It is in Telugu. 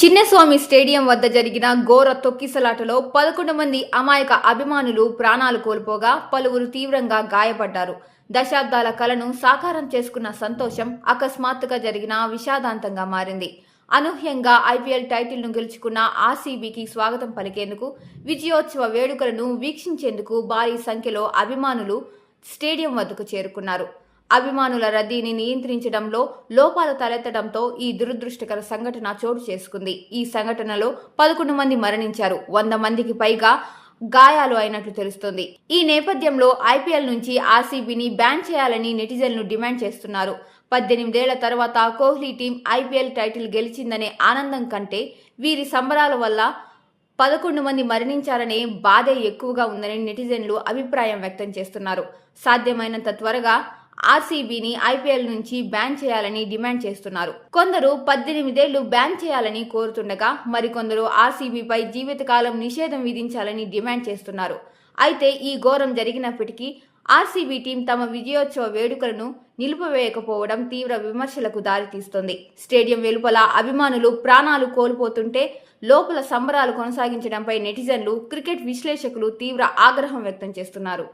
చిన్నస్వామి స్టేడియం వద్ద జరిగిన ఘోర తొక్కిసలాటలో 11 మంది అమాయక అభిమానులు ప్రాణాలు కోల్పోగా పలువురు తీవ్రంగా గాయపడ్డారు. దశాబ్దాల కలను సాకారం చేసుకున్న సంతోషం అకస్మాత్తుగా జరిగిన విషాదాంతంగా మారింది. అనూహ్యంగా ఐపీఎల్ టైటిల్ను గెలుచుకున్న ఆర్సీబీకి స్వాగతం పలికేందుకు, విజయోత్సవ వేడుకలను వీక్షించేందుకు భారీ సంఖ్యలో అభిమానులు స్టేడియం వద్దకు చేరుకున్నారు. అభిమానుల రద్దీని నియంత్రించడంలో లోపాలు తలెత్తడంతో ఈ దురదృష్టకర సంఘటన చోటు చేసుకుంది. ఈ సంఘటనలో 11 మంది మరణించారు, 100 మందికి పైగా గాయాలు అయినట్లు తెలుస్తోంది. ఈ నేపథ్యంలో ఐపీఎల్ నుంచి ఆర్సీబీని బ్యాన్ చేయాలని నెటిజన్లు డిమాండ్ చేస్తున్నారు. 18 ఏళ్ల తర్వాత కోహ్లీ టీం ఐపీఎల్ టైటిల్ గెలిచిందనే ఆనందం కంటే వీరి సంబరాల వల్ల 11 మంది మరణించారనే బాధే ఎక్కువగా ఉందని నెటిజన్లు అభిప్రాయం వ్యక్తం చేస్తున్నారు. సాధ్యమైనంత త్వరగా ఆర్సీబీని ఐపీఎల్ నుంచి బ్యాన్ చేయాలని డిమాండ్ చేస్తున్నారు. కొందరు 18 ఏళ్లు బ్యాన్ చేయాలని కోరుతుండగా మరికొందరు ఆర్సీబీపై జీవితకాలం నిషేధం విధించాలని డిమాండ్ చేస్తున్నారు. అయితే ఈ ఘోరం జరిగినప్పటికీ ఆర్సీబీ టీం తమ విజయోత్సవ వేడుకలను నిలిపివేయకపోవడం తీవ్ర విమర్శలకు దారితీస్తోంది. స్టేడియం వెలుపల అభిమానులు ప్రాణాలు కోల్పోతుంటే లోపల సంబరాలు కొనసాగించడంపై నెటిజన్లు, క్రికెట్ విశ్లేషకులు తీవ్ర ఆగ్రహం వ్యక్తం చేస్తున్నారు.